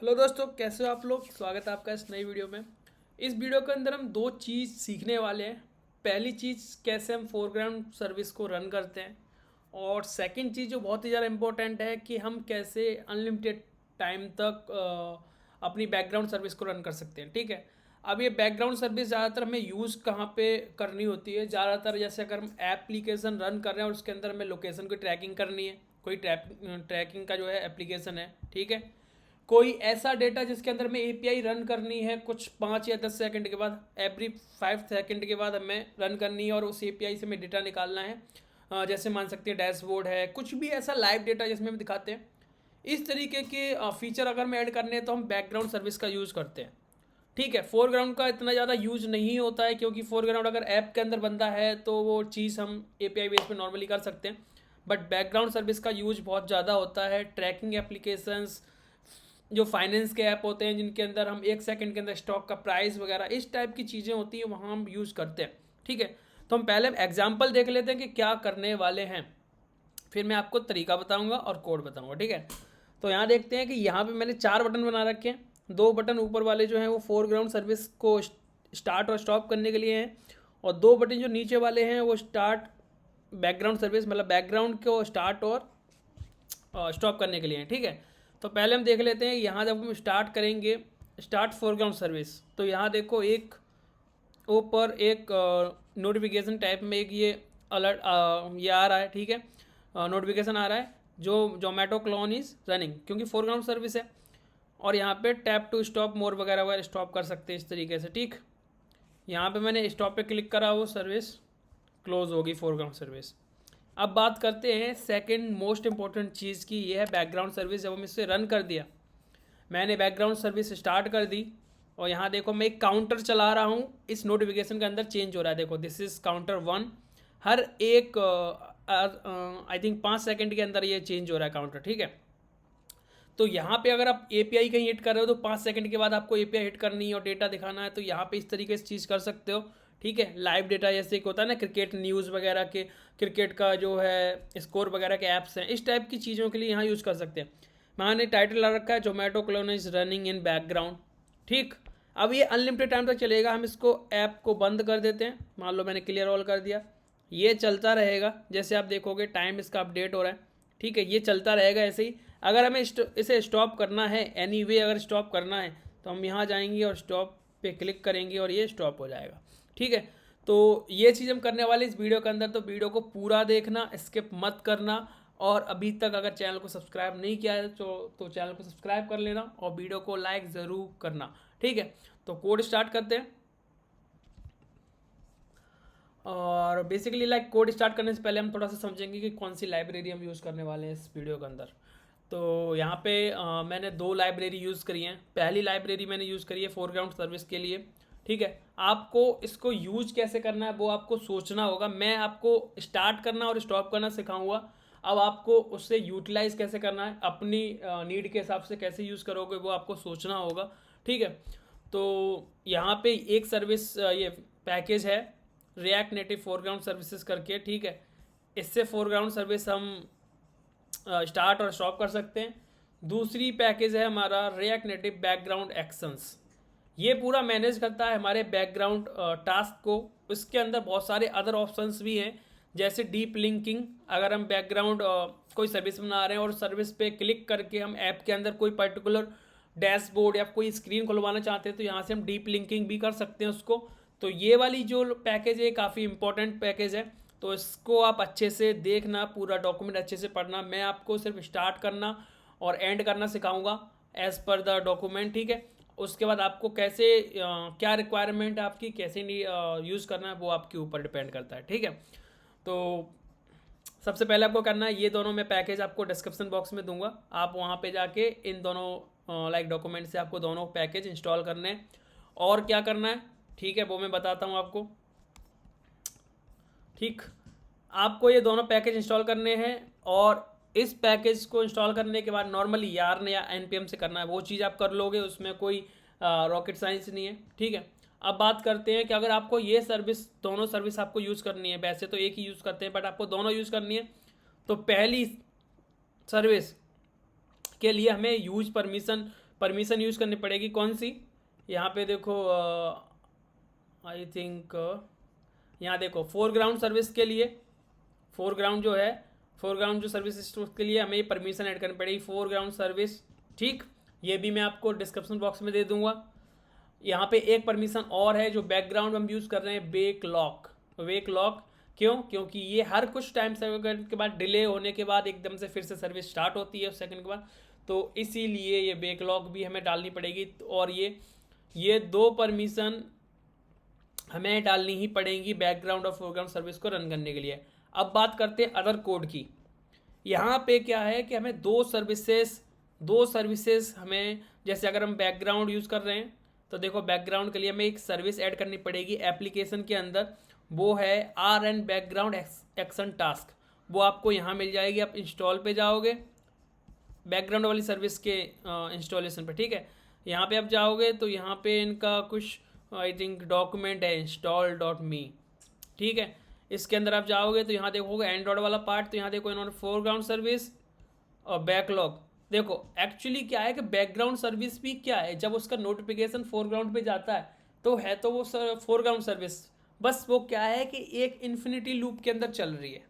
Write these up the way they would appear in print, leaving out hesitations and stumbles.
Hello दोस्तों, कैसे हो आप लोग। स्वागत है आपका इस नई वीडियो में। इस वीडियो के अंदर हम दो चीज़ सीखने वाले हैं। पहली चीज़, कैसे हम फोरग्राउंड सर्विस को रन करते हैं। और सेकंड चीज़ जो बहुत ही ज़्यादा इम्पोर्टेंट है कि हम कैसे अनलिमिटेड टाइम तक अपनी बैकग्राउंड सर्विस को रन कर सकते हैं। ठीक है। अब ये बैकग्राउंड सर्विस ज़्यादातर हमें यूज़ कहाँ पे करनी होती है। ज़्यादातर जैसे अगर हम एप्लीकेशन रन कर रहे हैं और उसके अंदर हमें लोकेशन की ट्रैकिंग करनी है, कोई ट्रैकिंग का जो है एप्लीकेशन है। ठीक है। कोई ऐसा डेटा जिसके अंदर हमें एपीआई रन करनी है कुछ 5 या 10 सेकंड के बाद, एवरी 5 सेकंड के बाद हमें रन करनी है और उस एपीआई से हमें डेटा निकालना है। जैसे मान सकते हैं डैशबोर्ड है, कुछ भी ऐसा लाइव डेटा जिसमें हम दिखाते हैं। इस तरीके के फीचर अगर हमें ऐड करने हैं तो हम बैकग्राउंड सर्विस का यूज़ करते हैं। ठीक है। फोरग्राउंड का इतना ज़्यादा यूज नहीं होता है, क्योंकि फोरग्राउंड अगर ऐप के अंदर बनता है तो वो चीज़ हम एपीआई बेस पे नॉर्मली कर सकते हैं। बट बैकग्राउंड सर्विस का यूज बहुत ज़्यादा होता है। ट्रैकिंग एप्लीकेशंस, जो फाइनेंस के ऐप होते हैं जिनके अंदर हम 1 सेकंड के अंदर स्टॉक का प्राइस वगैरह इस टाइप की चीज़ें होती हैं, वहाँ हम यूज़ करते हैं। ठीक है। तो हम पहले एग्जाम्पल देख लेते हैं कि क्या करने वाले हैं, फिर मैं आपको तरीका बताऊंगा और कोड बताऊंगा। ठीक है। तो यहाँ देखते हैं कि यहाँ पे मैंने 4 बटन बना रखे हैं। 2 बटन ऊपर वाले जो हैं वो फोरग्राउंड सर्विस को स्टार्ट और स्टॉप करने के लिए हैं, और 2 बटन जो नीचे वाले हैं वो स्टार्ट बैकग्राउंड सर्विस, मतलब बैकग्राउंड को स्टार्ट और स्टॉप करने के लिए हैं। ठीक है। तो पहले हम देख लेते हैं, यहाँ जब हम स्टार्ट करेंगे स्टार्ट फोरग्राउंड सर्विस, तो यहाँ देखो एक ऊपर एक नोटिफिकेशन टाइप में एक ये अलर्ट ये आ रहा है। ठीक है। नोटिफिकेशन आ रहा है जो जोमेटो क्लोन इज़ रनिंग, क्योंकि फोरग्राउंड सर्विस है। और यहाँ पे टैप टू स्टॉप मोर वगैरह वगैरह स्टॉप कर सकते हैं इस तरीके से। ठीक। यहाँ पे मैंने स्टॉप पे क्लिक करा, वो सर्विस क्लोज होगी, फोरग्राउंड सर्विस। अब बात करते हैं सेकंड मोस्ट इंपॉर्टेंट चीज़ की, ये है बैकग्राउंड सर्विस। जब हम इससे रन कर दिया, मैंने बैकग्राउंड सर्विस स्टार्ट कर दी, और यहाँ देखो मैं एक काउंटर चला रहा हूँ, इस नोटिफिकेशन के अंदर चेंज हो रहा है। देखो दिस इज काउंटर 1। हर एक आई थिंक 5 सेकंड के अंदर ये चेंज हो रहा है काउंटर। ठीक है। तो यहाँ पे अगर आप एपीआई कहीं हिट कर रहे हो तो 5 सेकंड के बाद आपको एपीआई हिट करनी है और डेटा दिखाना है, तो यहाँ पे इस तरीके से चीज़ कर सकते हो। ठीक है। लाइव डेटा जैसे एक होता है ना, क्रिकेट न्यूज़ वगैरह के, क्रिकेट का जो है स्कोर वगैरह के ऐप्स हैं, इस टाइप की चीज़ों के लिए यहाँ यूज़ कर सकते हैं। मैंने टाइटल ला रखा है Zomato clone is running in background. ठीक। अब ये अनलिमिटेड टाइम तक चलेगा। हम इसको ऐप को बंद कर देते हैं। मान लो मैंने क्लियर ऑल कर दिया, ये चलता रहेगा। जैसे आप देखोगे टाइम इसका अपडेट हो रहा है। ठीक है। ये चलता रहेगा ऐसे ही। अगर हमें इसे स्टॉप करना है एनीवे, अगर स्टॉप करना है तो हम यहाँ जाएंगे और स्टॉप पे क्लिक करेंगे और ये स्टॉप हो जाएगा। ठीक है। तो ये चीज़ हम करने वाले इस वीडियो के अंदर, तो वीडियो को पूरा देखना, स्किप मत करना। और अभी तक अगर चैनल को सब्सक्राइब नहीं किया है तो चैनल को सब्सक्राइब कर लेना और वीडियो को लाइक ज़रूर करना। ठीक है। तो कोड स्टार्ट करते हैं। और बेसिकली लाइक कोड स्टार्ट करने से पहले हम थोड़ा सा समझेंगे कि कौन सी लाइब्रेरी हम यूज़ करने वाले हैं इस वीडियो के अंदर। तो यहाँ पे मैंने 2 लाइब्रेरी यूज़ करी हैं। पहली लाइब्रेरी मैंने यूज़ करी है फोरग्राउंड सर्विस के लिए। ठीक है। आपको इसको यूज कैसे करना है वो आपको सोचना होगा। मैं आपको स्टार्ट करना और स्टॉप करना सिखाऊंगा। अब आपको उससे यूटिलाइज कैसे करना है, अपनी नीड के हिसाब से कैसे यूज़ करोगे वो आपको सोचना होगा। ठीक है। तो यहाँ पे एक सर्विस ये पैकेज है रिएक्ट नेटिव फोरग्राउंड सर्विसेज करके। ठीक है। इससे फोरग्राउंड सर्विस हम स्टार्ट और स्टॉप कर सकते हैं। दूसरी पैकेज है हमारा रिएक्ट नेटिव बैकग्राउंड एक्शंस। ये पूरा मैनेज करता है हमारे बैकग्राउंड टास्क को। इसके अंदर बहुत सारे अदर ऑप्शंस भी हैं, जैसे डीप लिंकिंग। अगर हम बैकग्राउंड कोई सर्विस बना रहे हैं और सर्विस पे क्लिक करके हम ऐप के अंदर कोई पर्टिकुलर डैशबोर्ड या कोई स्क्रीन खुलवाना चाहते हैं तो यहाँ से हम डीप लिंकिंग भी कर सकते हैं उसको। तो ये वाली जो पैकेज है काफ़ी इंपॉर्टेंट पैकेज है, तो इसको आप अच्छे से देखना, पूरा डॉक्यूमेंट अच्छे से पढ़ना। मैं आपको सिर्फ स्टार्ट करना और एंड करना सिखाऊंगा एज़ पर द डॉक्यूमेंट। ठीक है। उसके बाद आपको कैसे क्या रिक्वायरमेंट है आपकी, कैसे यूज़ करना है वो आपके ऊपर डिपेंड करता है। ठीक है। तो सबसे पहले आपको करना है, ये दोनों मैं पैकेज आपको डिस्क्रिप्शन बॉक्स में दूंगा, आप वहाँ पे जाके इन दोनों लाइक डॉक्यूमेंट से आपको दोनों पैकेज इंस्टॉल करने हैं। और क्या करना है, ठीक है, वो मैं बताता हूँ आपको। ठीक। आपको ये दोनों पैकेज इंस्टॉल करने हैं, और इस पैकेज को इंस्टॉल करने के बाद नॉर्मली यार्न या एनपीएम से करना है, वो चीज़ आप कर लोगे, उसमें कोई रॉकेट साइंस नहीं है। ठीक है। अब बात करते हैं कि अगर आपको ये सर्विस, दोनों सर्विस आपको यूज़ करनी है, वैसे तो एक ही यूज़ करते हैं बट आपको दोनों यूज़ करनी है, तो पहली सर्विस के लिए हमें यूज परमिशन परमिशन यूज़ करनी पड़ेगी। कौन सी? यहाँ पे देखो, आई थिंक यहाँ देखो फोरग्राउंड सर्विस के लिए, फोरग्राउंड जो है, फोरग्राउंड जो सर्विस उसके लिए हमें परमिशन ऐड करनी पड़ेगी, फोरग्राउंड सर्विस। ठीक, ये भी मैं आपको डिस्क्रिप्शन बॉक्स में दे दूंगा। यहाँ पे एक परमिशन और है जो बैकग्राउंड हम यूज़ कर रहे हैं, वेक लॉक। वेक लॉक क्यों? क्योंकि ये हर कुछ टाइम सेकंड के बाद डिले होने के बाद एकदम से फिर से सर्विस स्टार्ट होती है उस सेकंड के बाद, तो इसीलिए ये वेक लॉक भी हमें डालनी पड़ेगी। और ये दो परमिशन हमें डालनी ही पड़ेंगी बैकग्राउंड और फोरग्राउंड सर्विस को रन करने के लिए। अब बात करते हैं अदर कोड की। यहाँ पे क्या है कि हमें दो सर्विसेज हमें, जैसे अगर हम बैकग्राउंड यूज़ कर रहे हैं तो देखो बैकग्राउंड के लिए हमें एक सर्विस ऐड करनी पड़ेगी एप्लीकेशन के अंदर, वो है RN बैकग्राउंड एक्शन टास्क। वो आपको यहाँ मिल जाएगी। आप इंस्टॉल पे जाओगे बैकग्राउंड वाली सर्विस के इंस्टॉलेशन पे, ठीक है। यहाँ पे आप जाओगे तो यहाँ पे इनका कुछ आई थिंक डॉक्यूमेंट है install.me, ठीक है। इसके अंदर आप जाओगे तो यहाँ देखोगे एंड्रॉयड वाला पार्ट, तो यहाँ देखो इन्होंने फोरग्राउंड सर्विस और बैकलॉग। देखो एक्चुअली क्या है कि बैकग्राउंड सर्विस भी क्या है, जब उसका नोटिफिकेशन फोरग्राउंड पे जाता है तो है तो वो फोरग्राउंड सर्विस, बस वो क्या है कि एक इन्फिनिटी लूप के अंदर चल रही है,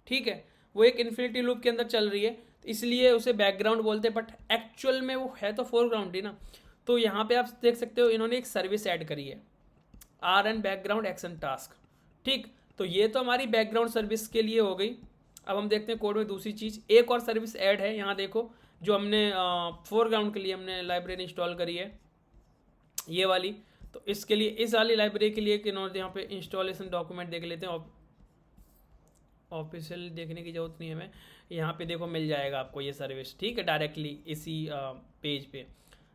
ठीक है। वो एक इन्फिनिटी लूप के अंदर चल रही है, इसलिए उसे बैकग्राउंड बोलते हैं, बट एक्चुअल में वो है तो फोरग्राउंड ही ना। तो यहाँ पे आप देख सकते हो इन्होंने एक सर्विस ऐड करी है, RN बैकग्राउंड एक्शन टास्क, ठीक। तो ये तो हमारी बैकग्राउंड सर्विस के लिए हो गई। अब हम देखते हैं कोड में दूसरी चीज़, एक और सर्विस ऐड है। यहाँ देखो जो हमने फोरग्राउंड के लिए हमने लाइब्रेरी इंस्टॉल करी है, ये वाली। तो इसके लिए, इस वाली लाइब्रेरी के लिए कि इन्होंने यहाँ पे इंस्टॉलेशन डॉक्यूमेंट देख लेते हैं। ऑफिशियल देखने की जरूरत नहीं है हमें, यहाँ पे देखो मिल जाएगा आपको ये सर्विस, ठीक है, डायरेक्टली इसी पेज पे।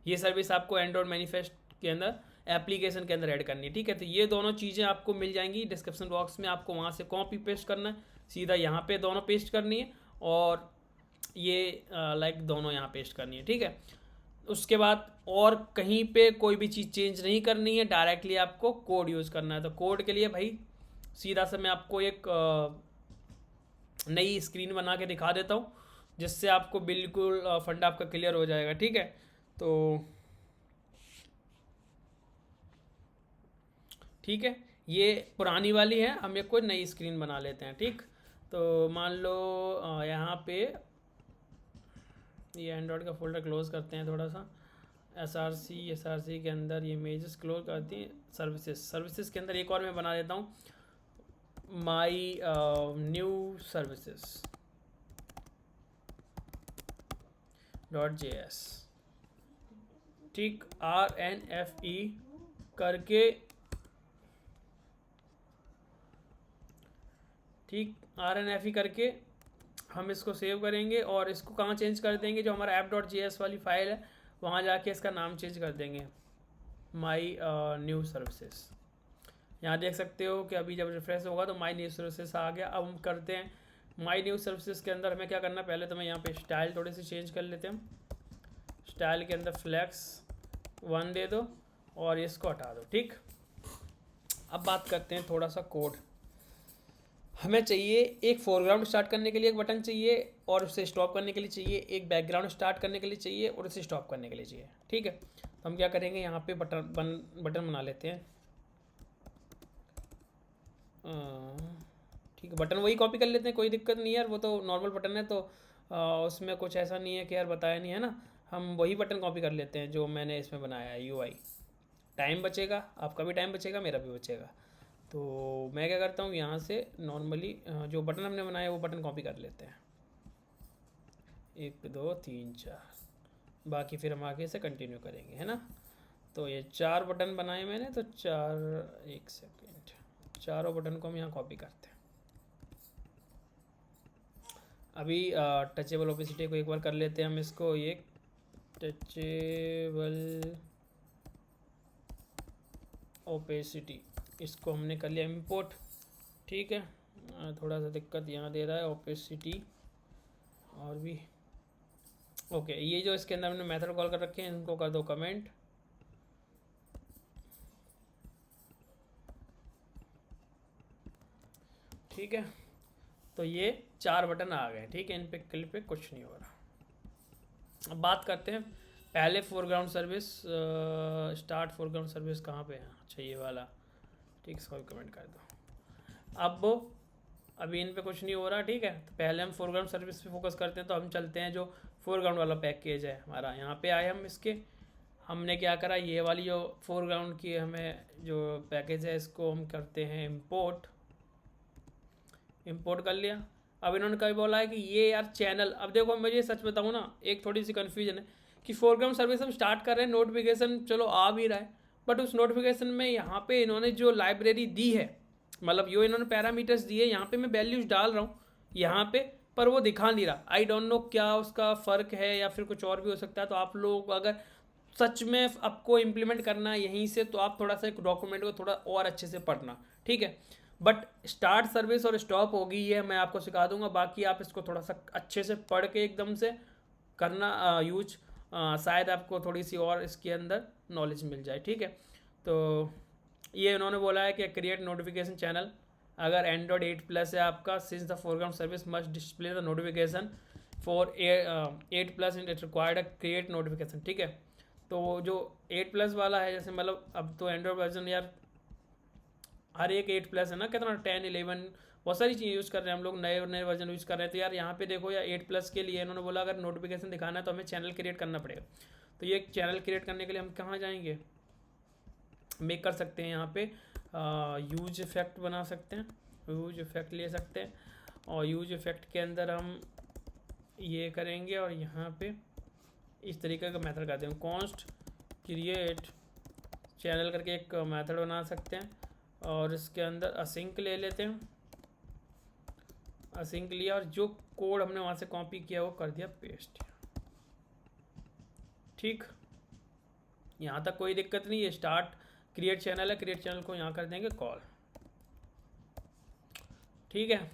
ये सर्विस आपको एंड्रॉयड मैनिफेस्ट के अंदर एप्लीकेशन के अंदर ऐड करनी है, ठीक है। तो ये दोनों चीज़ें आपको मिल जाएंगी डिस्क्रिप्शन बॉक्स में, आपको वहाँ से कॉपी पेस्ट करना है, सीधा यहाँ पे दोनों पेस्ट करनी है, और ये लाइक दोनों यहाँ पेस्ट करनी है, ठीक है। उसके बाद और कहीं पे कोई भी चीज़ चेंज नहीं करनी है, डायरेक्टली आपको कोड यूज़ करना है। तो कोड के लिए भाई सीधा से मैं आपको एक नई स्क्रीन बना के दिखा देता हूँ, जिससे आपको बिल्कुल फंडा आपका क्लियर हो जाएगा, ठीक है। तो ठीक है, ये पुरानी वाली है, हम एक कोई नई स्क्रीन बना लेते हैं, ठीक। तो मान लो यहाँ पे ये एंड्रॉयड का फोल्डर क्लोज करते हैं थोड़ा सा, SRC के अंदर ये इमेजेस क्लोज करती हैं, सर्विसेज के अंदर एक और मैं बना देता हूँ, माई न्यू सर्विसेज .js, ठीक, RNFE करके, ठीक, RNFE करके हम इसको सेव करेंगे और इसको कहाँ चेंज कर देंगे, जो हमारा app.js वाली फाइल है वहाँ जाके इसका नाम चेंज कर देंगे, माई न्यू सर्विसेज। यहाँ देख सकते हो कि अभी जब रिफ्रेश होगा तो माई न्यू सर्विसेज आ गया। अब हम करते हैं माई न्यू सर्विसेज के अंदर हमें क्या करना है, पहले तो मैं यहाँ पे स्टाइल थोड़ी सी चेंज कर लेते हैं, स्टाइल के अंदर फ्लैक्स 1 दे दो और इसको हटा दो, ठीक। अब बात करते हैं थोड़ा सा कोड। हमें चाहिए एक फोरग्राउंड स्टार्ट करने के लिए एक बटन चाहिए, और उसे स्टॉप करने के लिए चाहिए एक बैकग्राउंड स्टार्ट करने के लिए चाहिए, और उसे स्टॉप करने के लिए चाहिए, ठीक है। तो हम क्या करेंगे, यहाँ पे बटन बना लेते हैं, ठीक है। बटन वही कॉपी कर लेते हैं, कोई दिक्कत नहीं है यार, वो तो नॉर्मल बटन है, तो उसमें कुछ ऐसा नहीं है कि यार बताया नहीं है ना, हम वही बटन कॉपी कर लेते हैं जो मैंने इसमें बनाया है UI। टाइम बचेगा, आपका भी टाइम बचेगा, मेरा भी बचेगा। तो मैं क्या करता हूँ, यहाँ से नॉर्मली जो बटन हमने बनाया वो बटन कॉपी कर लेते हैं, 1 2 3 4, बाकी फिर हम आगे से कंटिन्यू करेंगे, है ना। तो ये 4 बटन बनाए मैंने, तो 1 सेकेंड, चारों बटन को हम यहाँ कॉपी करते हैं। अभी टचेबल ओपेसिटी को एक बार कर लेते हैं हम इसको, ये टचेबल ओपेसिटी, इसको हमने कर लिया इंपोर्ट, ठीक है। थोड़ा सा दिक्कत यहाँ दे रहा है ओपेसिटी, और भी ओके। ये जो इसके अंदर हमने मेथड कॉल कर रखे हैं इनको कर दो कमेंट, ठीक है। तो ये 4 बटन आ गए, ठीक है, इन पे क्लिक पे कुछ नहीं हो रहा। अब बात करते हैं पहले foreground service, start foreground service कहाँ पे है? अच्छा ये वाला, ठीक, इसको कमेंट कर दो। अब अभी इन पे कुछ नहीं हो रहा, ठीक है। तो पहले हम फोरग्राउंड सर्विस पे फोकस करते हैं, तो हम चलते हैं जो फोरग्राउंड वाला पैकेज है हमारा, यहाँ पे आए हम इसके, हमने क्या करा, ये वाली जो फोरग्राउंड की हमें जो पैकेज है इसको हम करते हैं इंपोर्ट कर लिया। अब इन्होंने कभी बोला है कि ये यार चैनल, अब देखो मुझे सच बताऊँ ना, एक थोड़ी सी कन्फ्यूजन है कि फोरग्राउंड सर्विस हम स्टार्ट कर रहे हैं, नोटिफिकेशन चलो आ भी रहा है, बट उस नोटिफिकेशन में यहाँ पे इन्होंने जो लाइब्रेरी दी है, मतलब जो इन्होंने पैरामीटर्स दिए, यहाँ पे मैं वैल्यूज डाल रहा हूँ यहाँ पे, पर वो दिखा नहीं रहा। आई डोंट नो क्या उसका फ़र्क है या फिर कुछ और भी हो सकता है। तो आप लोग अगर सच में आपको इम्प्लीमेंट करना है यहीं से, तो आप थोड़ा सा एक डॉक्यूमेंट को थोड़ा और अच्छे से पढ़ना, ठीक है। बट स्टार्ट सर्विस और स्टॉप होगी ये मैं आपको सिखा दूंगा, बाकी आप इसको थोड़ा सा अच्छे से पढ़ के एकदम से करना यूज, शायद आपको थोड़ी सी और इसके अंदर नॉलेज मिल जाए, ठीक है। तो ये उन्होंने बोला है कि क्रिएट नोटिफिकेशन चैनल, अगर एंड्रॉयड 8+ है आपका, since the foreground service must display the notification for 8+ it required create notification, ठीक है। तो जो 8+ वाला है, जैसे मतलब अब तो एंड्रॉयड वर्जन यार हर एक 8+ है ना, कितना 10, 11 बहुत सारी चीज़ें यूज़ कर रहे हैं हम लोग, नए नए वर्जन यूज़ कर रहे हैं। तो यार यहाँ पे देखो यार 8+ के लिए इन्होंने बोला अगर नोटिफिकेशन दिखाना है तो हमें चैनल क्रिएट करना पड़ेगा। तो ये चैनल क्रिएट करने के लिए हम कहाँ जाएंगे, मेक कर सकते हैं यहाँ पे यूज इफेक्ट बना सकते हैं, यूज इफेक्ट ले सकते हैं, और यूज इफेक्ट के अंदर हम ये करेंगे और यहाँ पे इस तरीके का मेथड करते हैं, कॉन्स्ट क्रिएट चैनल करके एक मेथड बना सकते हैं, और इसके अंदर असिंक ले लेते हैं। असिंक लिया और जो कोड हमने वहाँ से कॉपी किया वो कर दिया पेस्ट, ठीक। यहाँ तक कोई दिक्कत नहीं है। स्टार्ट क्रिएट चैनल है, क्रिएट चैनल को यहाँ कर देंगे कॉल, ठीक है।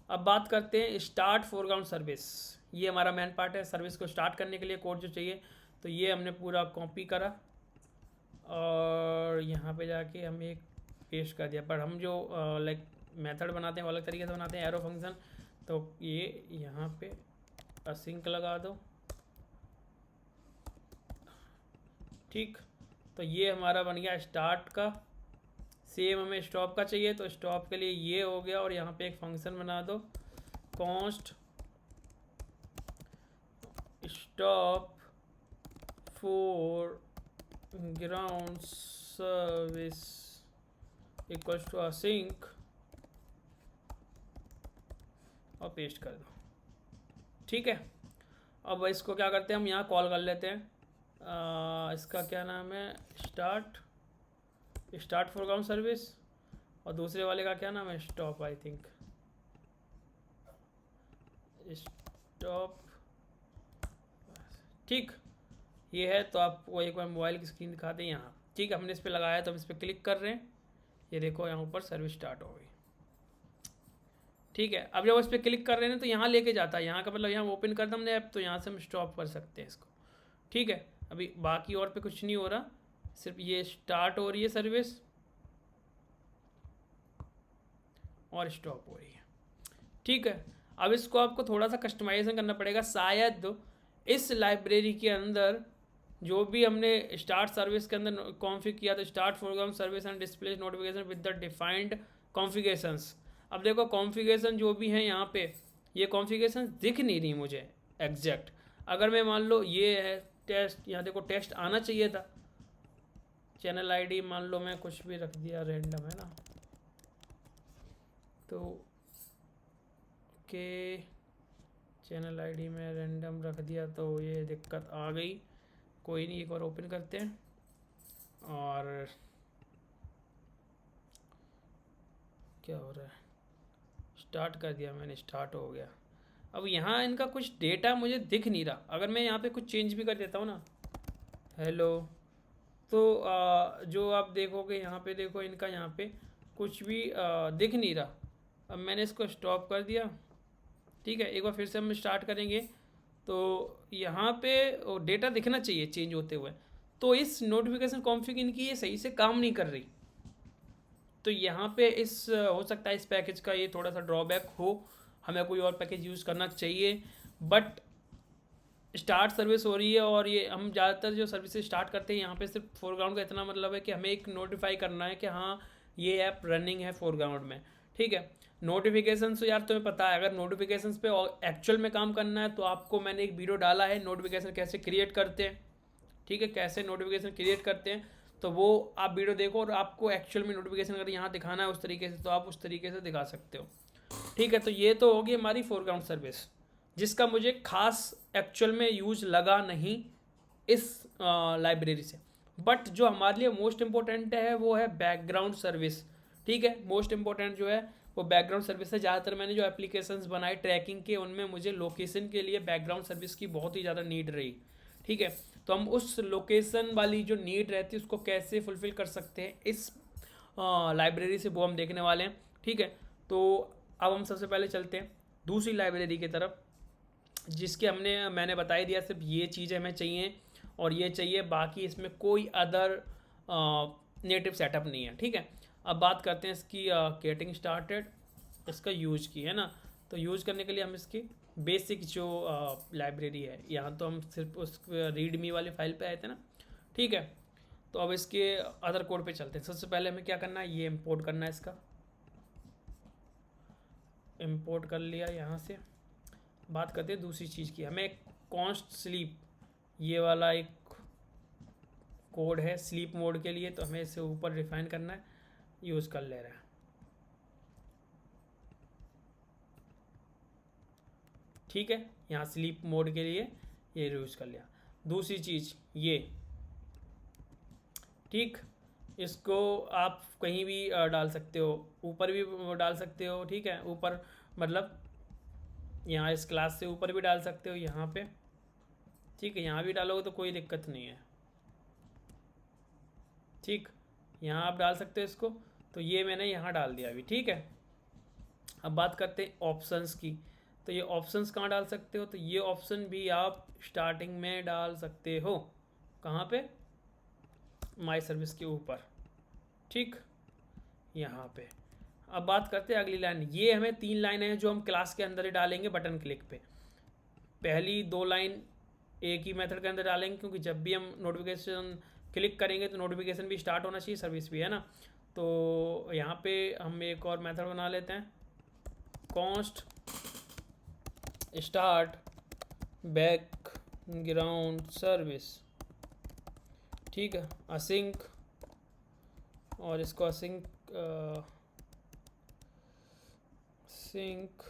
अब बात करते हैं स्टार्ट फोरग्राउंड सर्विस, ये हमारा मेन पार्ट है। सर्विस को स्टार्ट करने के लिए कोड जो चाहिए, तो ये हमने पूरा कॉपी करा और यहाँ पे जाके हम एक पेस्ट कर दिया। पर हम जो लाइक मेथड बनाते हैं वो अलग तरीके से बनाते हैं, एरो फंक्शन। तो ये यहाँ पे असिंक लगा दो, ठीक। तो ये हमारा बन गया स्टार्ट का। सेम हमें स्टॉप का चाहिए, तो स्टॉप के लिए ये हो गया, और यहाँ पे एक फंक्शन बना दो, const stop foreground service equals to async, और पेस्ट कर दो, ठीक है। अब इसको क्या करते हैं हम यहाँ कॉल कर लेते हैं, इसका क्या नाम है, स्टार्ट फोरग्राउंड सर्विस, और दूसरे वाले का क्या नाम है, स्टॉप, आई थिंक स्टॉप, ठीक। ये है। तो आपको एक बार मोबाइल की स्क्रीन दिखाते हैं यहाँ, ठीक है। हमने इस पर लगाया तो हम इस पर क्लिक कर रहे हैं, ये देखो यहाँ ऊपर सर्विस स्टार्ट हो गई, ठीक है। अब जब उस पर क्लिक कर रहे हैं तो यहाँ लेके जाता है, यहाँ का मतलब यहाँ ओपन कर दो हमने ऐप, तो यहाँ से हम स्टॉप कर सकते हैं इसको, ठीक है। अभी बाकी और पे कुछ नहीं हो रहा, सिर्फ ये स्टार्ट हो रही है सर्विस और स्टॉप हो रही है, ठीक है। अब इसको आपको थोड़ा सा कस्टमाइजेशन करना पड़ेगा, शायद इस लाइब्रेरी के अंदर जो भी हमने स्टार्ट सर्विस के अंदर कॉन्फ़िग किया, तो start foreground service and display notification with the defined configurations. अब देखो कॉन्फ़िगरेशन जो भी है यहाँ पे, ये कॉन्फ़िगरेशन दिख नहीं रही मुझे एग्जैक्ट। अगर मैं मान लो ये है टेस्ट, यहाँ देखो टेस्ट आना चाहिए था। चैनल आईडी मान लो मैं कुछ भी रख दिया, रैंडम है ना, तो ओके चैनल आईडी में रैंडम रख दिया, तो ये दिक्कत आ गई। कोई नहीं, एक बार ओपन करते हैं, और क्या हो रहा है, स्टार्ट कर दिया मैंने, स्टार्ट हो गया। अब यहाँ इनका कुछ डेटा मुझे दिख नहीं रहा। अगर मैं यहाँ पे कुछ चेंज भी कर देता हूँ ना, हेलो, तो जो आप देखोगे यहाँ पे, देखो इनका यहाँ पे कुछ भी दिख नहीं रहा। अब मैंने इसको स्टॉप कर दिया, ठीक है। एक बार फिर से हम स्टार्ट करेंगे, तो यहाँ पे डेटा दिखना चाहिए चेंज होते हुए। तो इस नोटिफिकेशन कॉन्फ़िग इनकी ये सही से काम नहीं कर रही, तो यहाँ पे इस हो सकता है इस पैकेज का ये थोड़ा सा ड्रॉबैक हो, हमें कोई और पैकेज यूज़ करना चाहिए। बट स्टार्ट सर्विस हो रही है, और ये हम ज़्यादातर जो सर्विसेज स्टार्ट करते हैं यहाँ पे सिर्फ फोरग्राउंड का इतना मतलब है कि हमें एक नोटिफाई करना है कि हाँ ये ऐप रनिंग है फोरग्राउंड में, ठीक है। नोटिफिकेशन तो यार तुम्हें पता है, अगर नोटिफिकेशन पे एक्चुअल में काम करना है तो आपको मैंने एक वीडियो डाला है नोटिफिकेशन कैसे क्रिएट करते हैं, ठीक है, कैसे नोटिफिकेशन क्रिएट करते हैं, तो वो आप वीडियो देखो, और आपको एक्चुअल में नोटिफिकेशन अगर यहाँ दिखाना है उस तरीके से तो आप उस तरीके से दिखा सकते हो, ठीक है। तो ये तो होगी हमारी फोरग्राउंड सर्विस, जिसका मुझे खास एक्चुअल में यूज लगा नहीं इस लाइब्रेरी से। बट जो हमारे लिए मोस्ट इम्पोर्टेंट है वो है बैकग्राउंड सर्विस, ठीक है। मोस्ट इम्पोर्टेंट जो है वो बैकग्राउंड सर्विस है। ज़्यादातर मैंने जो एप्लीकेशंस बनाए ट्रैकिंग के, उनमें मुझे लोकेशन के लिए बैकग्राउंड सर्विस की बहुत ही ज़्यादा नीड रही, ठीक है। तो हम उस लोकेशन वाली जो नीड रहती है उसको कैसे फुलफिल कर सकते हैं इस लाइब्रेरी से, वो हम देखने वाले हैं, ठीक है। तो अब हम सबसे पहले चलते हैं दूसरी लाइब्रेरी की तरफ, जिसके मैंने बता ही दिया सिर्फ ये चीज़ हमें चाहिए और ये चाहिए, बाकी इसमें कोई अदर नेटिव सेटअप नहीं है, ठीक है। अब बात करते हैं इसकी गेटिंग स्टार्टेड, इसका यूज की है ना। तो यूज करने के लिए हम इसकी बेसिक जो लाइब्रेरी है, यहाँ तो हम सिर्फ उस रीडमी वाली फाइल पे आए थे ना, ठीक है। तो अब इसके अदर कोड पे चलते हैं। सबसे पहले हमें क्या करना है, ये इंपोर्ट करना है, इसका इंपोर्ट कर लिया यहाँ से। बात करते हैं दूसरी चीज़ की, हमें कॉन्स्ट स्लीप ये वाला एक कोड है स्लीप मोड के लिए, तो हमें इसे ऊपर रिफाइन करना है, यूज़ कर ले रहा है, ठीक है। यहाँ स्लीप मोड के लिए ये यूज़ कर लिया। दूसरी चीज़ ये, ठीक, इसको आप कहीं भी डाल सकते हो, ऊपर भी डाल सकते हो, ठीक है। ऊपर मतलब यहाँ इस क्लास से ऊपर भी डाल सकते हो यहाँ पे, ठीक है। यहाँ भी डालोगे तो कोई दिक्कत नहीं है, ठीक, यहाँ आप डाल सकते हो इसको। तो ये मैंने यहाँ डाल दिया अभी, ठीक है। अब बात करते हैं ऑप्शंस की। तो ये ऑप्शंस कहाँ डाल सकते हो, तो ये ऑप्शन भी आप स्टार्टिंग में डाल सकते हो, कहाँ पे, माई सर्विस के ऊपर, ठीक, यहाँ पे। अब बात करते हैं अगली लाइन। ये हमें 3 लाइन है जो हम क्लास के अंदर ही डालेंगे बटन क्लिक पे। पहली 2 लाइन एक ही मेथड के अंदर डालेंगे, क्योंकि जब भी हम नोटिफिकेशन क्लिक करेंगे तो नोटिफिकेशन भी स्टार्ट होना चाहिए, सर्विस भी, है ना। तो यहाँ पे हम एक और मेथड बना लेते हैं, कॉन्स्ट स्टार्ट बैकग्राउंड सर्विस, ठीक है, असिंक, और इसको असिंक सिंक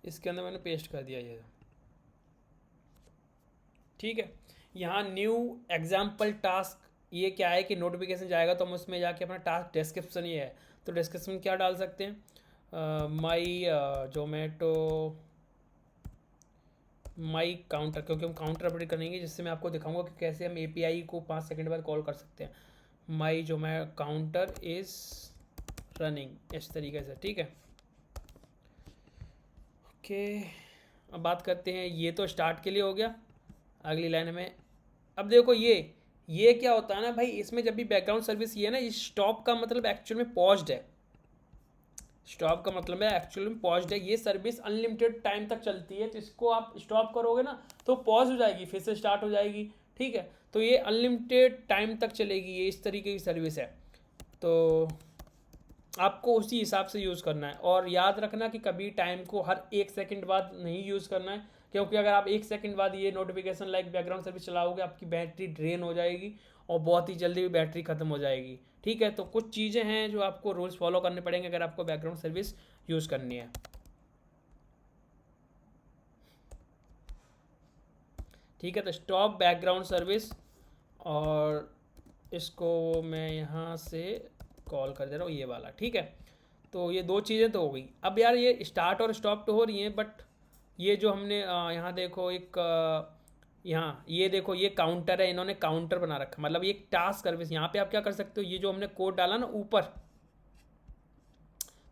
इसके अंदर मैंने पेस्ट कर दिया ये, ठीक है। यहाँ न्यू एग्जाम्पल टास्क, ये क्या है कि नोटिफिकेशन जाएगा तो हम उसमें जाके अपना टास्क डिस्क्रिप्शन ये है, तो डिस्क्रिप्शन में क्या डाल सकते हैं, माई जोमेटो माई काउंटर, क्योंकि हम काउंटर अपडेट करेंगे, जिससे मैं आपको दिखाऊंगा कि कैसे हम एपीआई को 5 सेकंड बाद कॉल कर सकते हैं। माई जो मैं काउंटर इज़ रनिंग, इस तरीके से, ठीक है, ओके। अब बात करते हैं, ये तो स्टार्ट के लिए हो गया। अगली लाइन में अब देखो ये क्या होता है ना भाई, इसमें जब भी बैकग्राउंड सर्विस ये है ना, इस स्टॉप का मतलब एक्चुअल में पॉज्ड है, स्टॉप का मतलब है एक्चुअल में पॉज्ड है। ये सर्विस अनलिमिटेड टाइम तक चलती है, तो इसको आप स्टॉप करोगे ना तो पॉज हो जाएगी, फिर से स्टार्ट हो जाएगी, ठीक है। तो ये अनलिमिटेड टाइम तक चलेगी, ये इस तरीके की सर्विस है। तो आपको उसी हिसाब से यूज़ करना है, और याद रखना कि कभी टाइम को हर 1 सेकंड बाद नहीं यूज़ करना है, क्योंकि अगर आप 1 सेकंड बाद ये नोटिफिकेशन लाइक बैकग्राउंड सर्विस चलाओगे, आपकी बैटरी ड्रेन हो जाएगी और बहुत ही जल्दी भी बैटरी ख़त्म हो जाएगी, ठीक है। तो कुछ चीज़ें हैं जो आपको रूल्स फॉलो करने पड़ेंगे अगर आपको बैकग्राउंड सर्विस यूज़ करनी है, ठीक है। तो स्टॉप बैकग्राउंड सर्विस, और इसको मैं यहाँ से कॉल कर दे रहा हूँ ये वाला, ठीक है। तो ये 2 चीज़ें तो हो गई। अब यार ये स्टार्ट और स्टॉप तो हो रही हैं, बट ये जो हमने यहाँ देखो एक यहाँ ये देखो ये काउंटर है, इन्होंने काउंटर बना रखा, मतलब ये एक टास्क सर्विस। यहाँ पे आप क्या कर सकते हो, ये जो हमने कोड डाला ना ऊपर,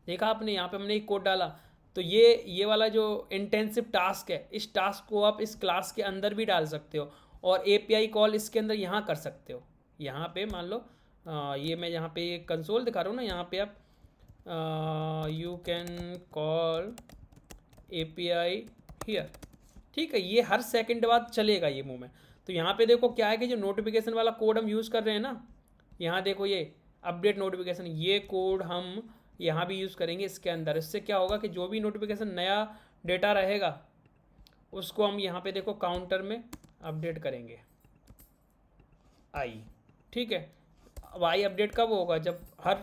देखा आपने, यहाँ पे हमने एक कोड डाला, तो ये वाला जो इंटेंसिव टास्क है, इस टास्क को आप इस क्लास के अंदर भी डाल सकते हो, और एपीआई कॉल इसके अंदर यहाँ कर सकते हो। यहाँ पे मान लो ये मैं यहाँ पे ये कंसोल दिखा रहा हूँ ना, यहाँ पे आप you can call API here, ठीक है, ये हर सेकंड बाद चलेगा ये मूव में। तो यहाँ पे देखो क्या है कि जो नोटिफिकेशन वाला कोड हम यूज़ कर रहे हैं ना, यहाँ देखो ये अपडेट नोटिफिकेशन, ये कोड हम यहाँ भी यूज़ करेंगे इसके अंदर। इससे क्या होगा कि जो भी नोटिफिकेशन नया डेटा रहेगा उसको हम यहाँ पे देखो काउंटर में अपडेट करेंगे आई। ठीक है, अब आई अपडेट कब होगा, जब हर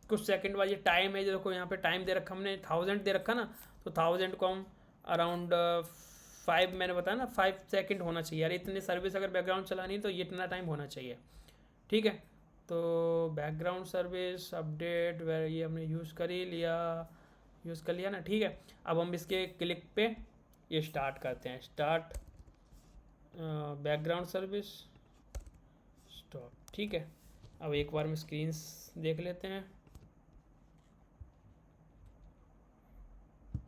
कुछ सेकंड बाद, ये टाइम है, देखो यहाँ पे टाइम दे रखा हमने 1000 दे रखा ना, तो 1000 को हम अराउंड 5, मैंने बताया ना 5 सेकंड होना चाहिए यार, इतनी सर्विस अगर बैकग्राउंड चलानी है तो ये इतना टाइम होना चाहिए। ठीक है, तो बैकग्राउंड सर्विस अपडेट ये हमने यूज़ कर ही लिया, यूज़ कर लिया ना। ठीक है, अब हम इसके क्लिक पे ये स्टार्ट करते हैं, स्टार्ट बैकग्राउंड सर्विस स्टॉप। ठीक है, अब एक बार में स्क्रीन देख लेते हैं।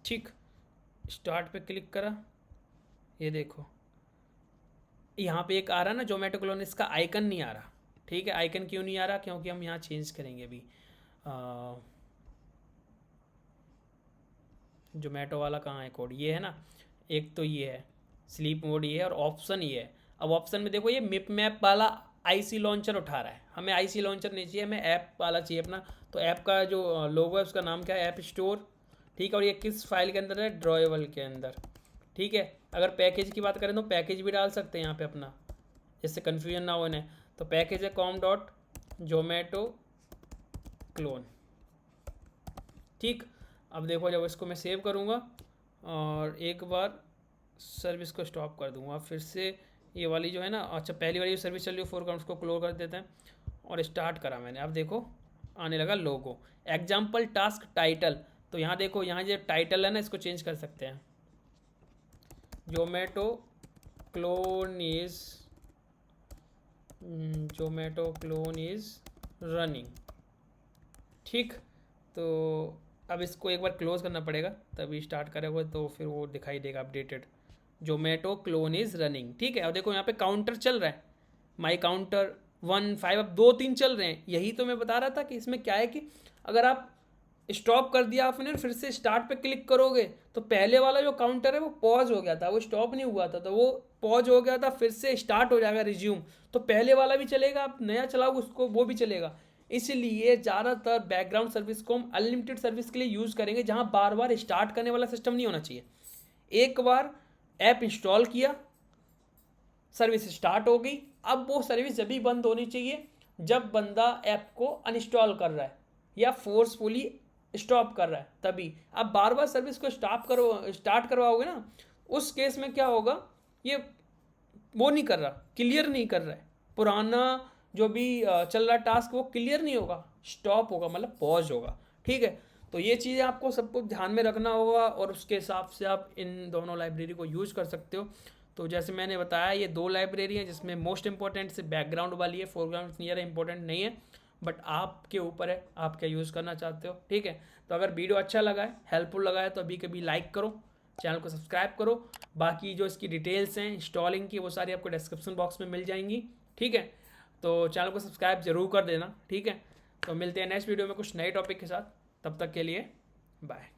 ठीक, स्टार्ट पे क्लिक करा, ये देखो यहाँ पे एक आ रहा ना जोमेटो क्लोन, इसका आइकन नहीं आ रहा। ठीक है, आइकन क्यों नहीं आ रहा, क्योंकि हम यहाँ चेंज करेंगे अभी। जोमेटो वाला कहाँ है कोड, ये है ना, एक तो ये है स्लीप मोड, ये है, और ऑप्शन ये है। अब ऑप्शन में देखो ये मिप मैप वाला आईसी लॉन्चर उठा रहा है, हमें आईसी लॉन्चर नहीं चाहिए, हमें ऐप वाला चाहिए अपना। तो ऐप का जो लोगो है उसका नाम क्या है, ऐप स्टोर। ठीक है, और ये किस फाइल के अंदर है, ड्रॉएबल के अंदर। ठीक है, अगर पैकेज की बात करें तो पैकेज भी डाल सकते हैं यहाँ पे अपना, जिससे कन्फ्यूजन ना हो इन्हें। तो पैकेज है com.zomato क्लोन। ठीक, अब देखो जब इसको मैं सेव करूँगा और एक बार सर्विस को स्टॉप कर दूँगा, फिर से ये वाली जो है ना, अच्छा पहली वाली सर्विस चल रही है फोरग्राउंड, उसको क्लोज कर देते हैं और स्टार्ट करा मैंने। अब देखो आने लगा लोगो, एग्जाम्पल टास्क टाइटल। तो यहाँ देखो, यहाँ जो टाइटल है ना, इसको चेंज कर सकते हैं, जोमेटो क्लोन इज़ रनिंग। ठीक, तो अब इसको एक बार क्लोज करना पड़ेगा तभी स्टार्ट करेगा, तो फिर वो दिखाई देगा updated Zomato clone is running. ठीक है, और देखो यहाँ पे काउंटर चल रहा है, माई काउंटर 1 5, अब 2 3 चल रहे हैं। यही तो मैं बता रहा था कि इसमें क्या है कि अगर आप स्टॉप कर दिया आपने, फिर से स्टार्ट पे क्लिक करोगे तो पहले वाला जो काउंटर है वो पॉज हो गया था, वो स्टॉप नहीं हुआ था, तो वो पॉज हो गया था, फिर से स्टार्ट हो जाएगा रिज्यूम, तो पहले वाला भी चलेगा, आप नया चलाओगे उसको वो भी चलेगा। इसलिए ज़्यादातर बैकग्राउंड सर्विस को हम अनलिमिटेड सर्विस के लिए यूज़ करेंगे, जहाँ बार बार स्टार्ट करने वाला सिस्टम नहीं होना चाहिए। एक बार ऐप इंस्टॉल किया, सर्विस स्टार्ट हो गई, अब वो सर्विस जब भी बंद होनी चाहिए जब बंदा ऐप को अनइंस्टॉल कर रहा है या फोर्सफुली स्टॉप कर रहा है, तभी। अब बार बार सर्विस को स्टार्ट करवाओगे ना, उस केस में क्या होगा, ये वो नहीं कर रहा, क्लियर नहीं कर रहा है, पुराना जो भी चल रहा टास्क वो क्लियर नहीं होगा, स्टॉप होगा, मतलब पॉज होगा। ठीक है, तो ये चीज़ें आपको सबको ध्यान में रखना होगा और उसके हिसाब से आप इन दोनों लाइब्रेरी को यूज़ कर सकते हो। तो जैसे मैंने बताया ये 2 लाइब्रेरी हैं, जिसमें मोस्ट इंपॉर्टेंट से बैकग्राउंड वाली है, फोरग्राउंड नियर इंपॉर्टेंट नहीं है, बट आपके ऊपर है आप क्या यूज़ करना चाहते हो। ठीक है, तो अगर वीडियो अच्छा लगा है, हेल्पफुल लगा है, तो अभी कभी लाइक करो, चैनल को सब्सक्राइब करो। बाकी जो इसकी डिटेल्स हैं इंस्टॉलिंग की वो सारी आपको डिस्क्रिप्शन बॉक्स में मिल जाएंगी। ठीक है, तो चैनल को सब्सक्राइब जरूर कर देना। ठीक है, तो मिलते हैं नेक्स्ट वीडियो में कुछ नए टॉपिक के साथ, तब तक के लिए बाय।